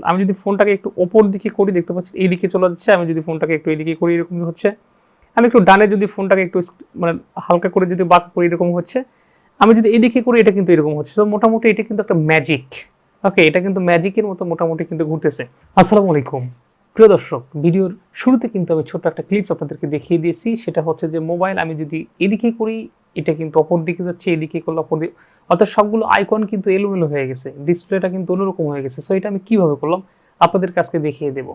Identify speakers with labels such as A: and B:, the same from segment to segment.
A: আমি যদি ফোনটাকে একটু ওপর দিকে করি দেখতে পাচ্ছি এইদিকে চলে যাচ্ছে, আমি যদি ফোনটাকে একটু এইদিকে করি এরকম হচ্ছে, আমি একটু ডানে যদি ফোনটাকে একটু মানে হালকা করে যদি বাঁকা করি এরকম হচ্ছে, আমি যদি এদিকে করি এটা কিন্তু এরকম হচ্ছে। তো মোটামুটি এটা কিন্তু একটা ম্যাজিক। ওকে, এটা কিন্তু ম্যাজিকের মতো মোটামুটি কিন্তু ঘুরতেছে। আসসালামু আলাইকুম প্রিয় দর্শক, ভিডিওর শুরুতে কিন্তু আমি ছোট্ট একটা ক্লিপস আপনাদেরকে দেখিয়ে দিয়েছি। সেটা হচ্ছে যে মোবাইল আমি যদি এদিকে করি এটা কিন্তু অপর দিকে যাচ্ছে, এদিকে করলে অপর দিকে, অর্থাৎ সবগুলো আইকন কিন্তু এলোমেলো হয়ে গেছে, ডিসপ্লেটা কিন্তু অন্যরকম হয়ে গেছে। সো এটা আমি কিভাবে করলাম আপনাদের কাছে দেখিয়ে দেবো।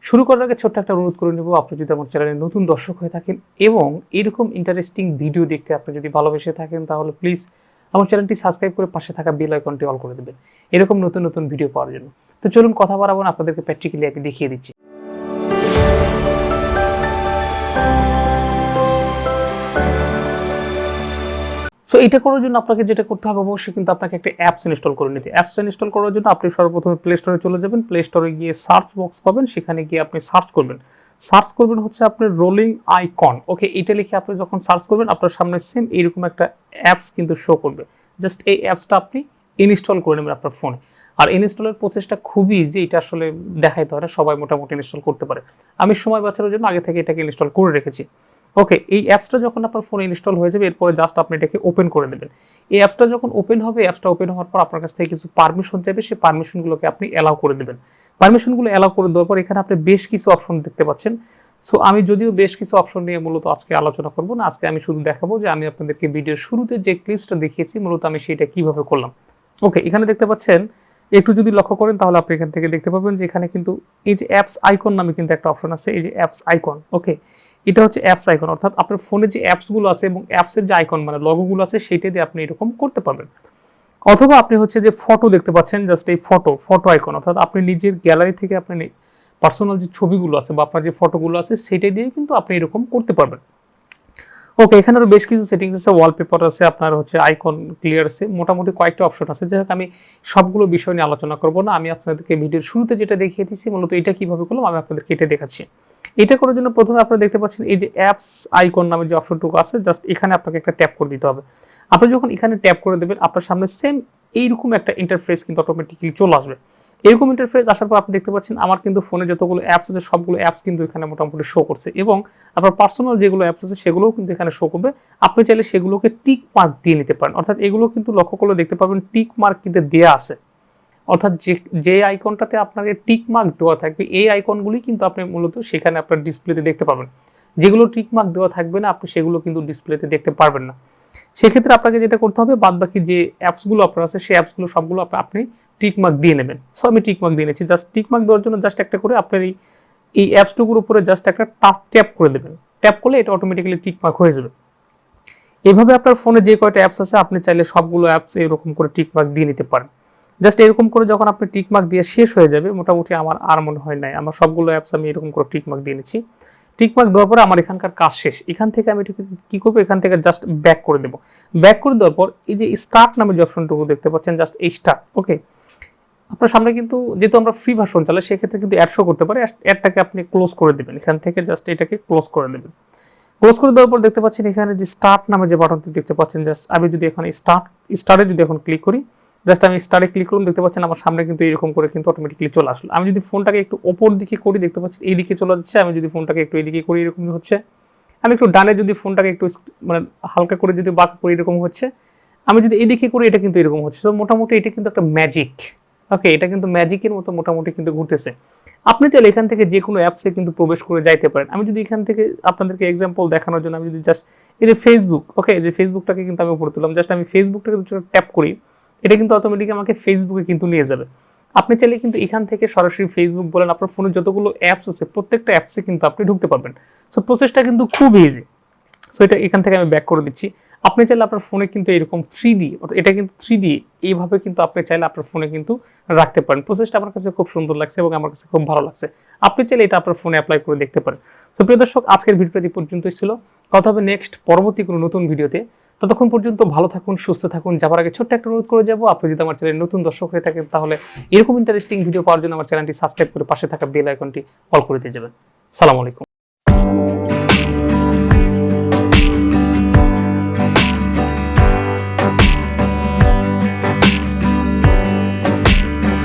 A: শুরু করার আগে ছোট্ট একটা অনুরোধ করে নেব, আপনি যদি আমার চ্যানেলে নতুন দর্শক হয়ে থাকেন এবং এরকম ইন্টারেস্টিং ভিডিও দেখতে আপনি যদি ভালোবেসে থাকেন, তাহলে প্লিজ আমার চ্যানেলটি সাবস্ক্রাইব করে পাশে থাকা বেল আইকনটি অল করে দেবেন এরকম নতুন নতুন ভিডিও পাওয়ার জন্য। তো চলুন কথা বাড়াবো না, আপনাদেরকে প্র্যাকটিক্যালি আমি দেখিয়ে দিচ্ছি। সো এটা করার জন্য আপনাকে যেটা করতে হবে, অবশ্যই কিন্তু আপনাকে একটা অ্যাপস ইনস্টল করে নিতে। অ্যাপস ইনস্টল করার জন্য আপনি সর্বপ্রথমে প্লে স্টোরে চলে যাবেন। প্লে স্টোরে গিয়ে সার্চ বক্স পাবেন, সেখানে গিয়ে আপনি সার্চ করবেন হচ্ছে আপনার রোলিং আইকন। ওকে, এটা লিখে আপনি যখন সার্চ করবেন আপনার সামনে সেম এইরকম একটা অ্যাপস কিন্তু শো করবে। জাস্ট এই অ্যাপসটা আপনি ইনস্টল করে নেবেন আপনার ফোনে। আর ইনস্টলের প্রসেসটা খুবই ইজি, এটা আসলে দেখাইতে হয় না, সবাই মোটামুটি ইনস্টল করতে পারে। আমি সময় বাঁচানোর জন্য আগে থেকে এটাকে ইনস্টল করে রেখেছি। ওকে, এই অ্যাপসটা যখন আপনার ফোনে ইনস্টল হয়ে যাবে, এরপরে জাস্ট আপনি এটাকে ওপেন করে দেবেন। এই অ্যাপসটা যখন ওপেন হবে, অ্যাপসটা ওপেন হওয়ার পর আপনার কাছ থেকে কিছু পারমিশন চাইবে, সেই পারমিশনগুলোকে আপনি অ্যালাউ করে দেবেন। পারমিশনগুলো অ্যালাউ করে দেওয়ার পর এখানে আপনি বেশ কিছু অপশন দেখতে পাচ্ছেন। সো আমি যদিও বেশ কিছু অপশন নিয়ে মূলত আজকে আলোচনা করব না, আজকে আমি শুধু দেখাবো যে আমি আপনাদেরকে ভিডিওর শুরুতে যে ক্লিপসটা দেখিয়েছি মূলত আমি সেটা কিভাবে করলাম। ওকে, এখানে দেখতে পাচ্ছেন, একটু যদি লক্ষ্য করেন তাহলে আপনি এখান থেকে দেখতে পাবেন যে এখানে কিন্তু এই যে অ্যাপস আইকন নামে কিন্তু একটা অপশন আছে, এই যে অ্যাপস আইকন। ওকে, এটা হচ্ছে অ্যাপস আইকন, অর্থাৎ আপনার ফোনে যে অ্যাপসগুলো আছে এবং অ্যাপসের যে আইকন মানে লগোগুলো আছে সেইটা দিয়ে আপনি এরকম করতে পারবেন। অথবা আপনি হচ্ছে যে ফটো দেখতে পাচ্ছেন, জাস্ট এই ফটো আইকন, অর্থাৎ আপনি নিজের গ্যালারি থেকে আপনি পার্সোনাল যে ছবিগুলো আছে বা আপনার যে ফটোগুলো আছে সেটাই দিয়ে কিন্তু আপনি এরকম করতে পারবেন। ওকে, এখানে আরো বেশ কিছু সেটিংস আছে, ওয়ালপেপার আছে, আপনার হচ্ছে আইকন ক্লিয়ার আছে, মোটামুটি কয়েকটা অপশন আছে। যাই হোক, আমি সবগুলো বিষয় নিয়ে আলোচনা করব না, আমি আপনাদেরকে ভিডিওর শুরুতে যেটা দেখিয়ে দিচ্ছি মূলত এটা কিভাবে করলাম আমি আপনাদেরকে এটা দেখাচ্ছি। এটা করার জন্য প্রথমে আপনারা দেখতে পাচ্ছেন এই যে অ্যাপস আইকন নামে যে অপশনটুকু আছে, জাস্ট এখানে আপনাকে একটা ট্যাপ করে দিতে হবে। আপনি যখন এখানে ট্যাপ করে দেবেন আপনার সামনে সেম এইরকম একটা ইন্টারফেস কিন্তু অটোমেটিক্যালি চলে আসবে। এরকম ইন্টারফেস আসার পর আপনি দেখতে পাচ্ছেন আমার কিন্তু ফোনে যতগুলো অ্যাপস আছে সবগুলো অ্যাপস কিন্তু এখানে মোটামুটি শো করছে এবং আপনার পার্সোনাল যেগুলো অ্যাপস আছে সেগুলোও কিন্তু এখানে শো করবে। আপনি চাইলে সেগুলোকে টিক মার্ক দিয়ে নিতে পারেন, অর্থাৎ এগুলো কিন্তু লক্ষ্য করলে দেখতে পাবেন টিক মার্ক কিন্তু দেওয়া আছে, অর্থাৎ যে আইকনটাতে আপনাকে টিক মার্ক দেওয়া থাকবে এই আইকনগুলি কিন্তু আপনি মূলত সেখানে আপনার ডিসপ্লেতে দেখতে পাবেন। যেগুলো টিক মার্ক দেওয়া থাকবে না আপনি সেগুলো কিন্তু ডিসপ্লেতে দেখতে পারবেন না। সেক্ষেত্রে আপনাকে যেটা করতে হবে, বাদ বাকি যে অ্যাপসগুলো আপনার আছে সেই অ্যাপসগুলো সবগুলো আপনি টিক মার্ক দিয়ে নেবেন। সো আমি টিক মার্ক দিয়ে নিচ্ছি। জাস্ট টিক মার্ক দেওয়ার জন্য জাস্ট একটা করে আপনার এই অ্যাপসটুকুর উপরে জাস্ট একটা ট্যাপ করে দেবেন। ট্যাপ করলে এটা অটোমেটিক্যালি টিক মার্ক হয়ে যাবে। এভাবে আপনার ফোনে যে কয়টা অ্যাপস আছে আপনি চাইলে সবগুলো অ্যাপস এরকম করে টিক মার্ক দিয়ে নিতে পারেন। জাস্ট এরকম করে যখন আপনি টিক মার্ক দিয়ে শেষ হয়ে যাবে, মোটামুটি আমার আর মনে হয় নাই, আমার সবগুলো অ্যাপস আমি এরকম করে টিক মার্ক দিয়ে নিচ্ছি। টিক মার্ক দেওয়ার পরে আমার এখানকার কাজ শেষ। এখান থেকে আমি কি করবো, এখান থেকে জাস্ট ব্যাক করে দেবো। ব্যাক করে দেওয়ার পর এই যে স্টার্ট নামে যে অপশনটুকু দেখতে পাচ্ছেন, জাস্ট এই স্টার্ট। ওকে, আপনার সামনে কিন্তু যেহেতু আমরা ফ্রি ভার্সন চালাই সেক্ষেত্রে কিন্তু অ্যাড শো করতে পারে, অ্যাডটাকে আপনি ক্লোজ করে দেবেন। এখান থেকে জাস্ট এটাকে ক্লোজ করে দেবেন। ক্লোজ করে দেওয়ার পর দেখতে পাচ্ছেন এখানে যে স্টার্ট নামে যে বাটনটি দেখতে পাচ্ছেন, জাস্ট আমি যদি এখন স্টার্টে যদি এখন ক্লিক করি, জাস্ট আমি স্টার্টে ক্লিক করলাম, দেখতে পাচ্ছেন আমার সামনে কিন্তু এরকম করে কিন্তু অটোমেটিক্যালি চলে আসলো। আমি যদি ফোনটাকে একটু ওপর দিকে করি দেখতে পাচ্ছেন এইদিকে চলে যাচ্ছে, আমি যদি ফোনটাকে একটু এইদিকে করি এরকম হচ্ছে, আমি একটু ডানে যদি ফোনটাকে একটু মানে হালকা করে যদি বাঁকা করি এরকম হচ্ছে, আমি যদি এইদিকে করি এটা কিন্তু এরকম হচ্ছে। তো মোটামুটি এটা কিন্তু একটা ম্যাজিক। ওকে, এটা কিন্তু ম্যাজিকের মতো মোটামুটি কিন্তু ঘুরতেছে। আপনি চাইলে এখান থেকে যে কোনো অ্যাপসে কিন্তু প্রবেশ করে যাইতে পারেন। আমি যদি এখান থেকে আপনাদেরকে এক্সাম্পল দেখানোর জন্য আমি যদি জাস্ট এই যে ফেসবুক, ওকে, যে ফেসবুকটাকে কিন্তু আমি উপরে তুললাম, জাস্ট আমি ফেসবুকটাকে ট্যাপ করি, এটা কিন্তু অটোমেটিক আমাকে ফেসবুকে কিন্তু নিয়ে যাবে। আপনি চাইলে কিন্তু এখান থেকে সরাসরি ফেসবুক বলেন আপনার ফোনে যতগুলো অ্যাপস আছে প্রত্যেকটা অ্যাপসে কিন্তু আপনি ঢুকতে পারবেন। সো প্রসেসটা কিন্তু খুব ইজি। সো এটা এখান থেকে আমি ব্যাক করে দিচ্ছি। আপনি চাইলে আপনার ফোনে কিন্তু এরকম 3D, এটা কিন্তু 3D এইভাবে কিন্তু আপনি চাইলে আপনার ফোনে কিন্তু রাখতে পারেন। প্রসেসটা আমার কাছে খুব সুন্দর লাগছে এবং আমার কাছে খুব ভালো লাগছে। আপনি চাইলে এটা আপনার ফোনে অ্যাপ্লাই করে দেখতে পারেন। সো প্রিয় দর্শক, আজকের ভিডিওটি এই পর্যন্তই ছিল। কথা হবে নেক্সট পরবর্তী কোনো নতুন ভিডিওতে। ততক্ষণ পর্যন্ত ভালো থাকুন, সুস্থ থাকুন। যাবার আগে ছোট্ট একটা অনুরোধ করে যাবো, আপনি যদি আমার চ্যানেলে নতুন দর্শক হয়ে থাকেন তাহলে এরকম ইন্টারেস্টিং ভিডিও পাওয়ার জন্য আমার চ্যানেলটি সাবস্ক্রাইব করে পাশে থাকা বেল আইকনটি অল করে দিয়ে যাবেন। সালাম আলাইকুম।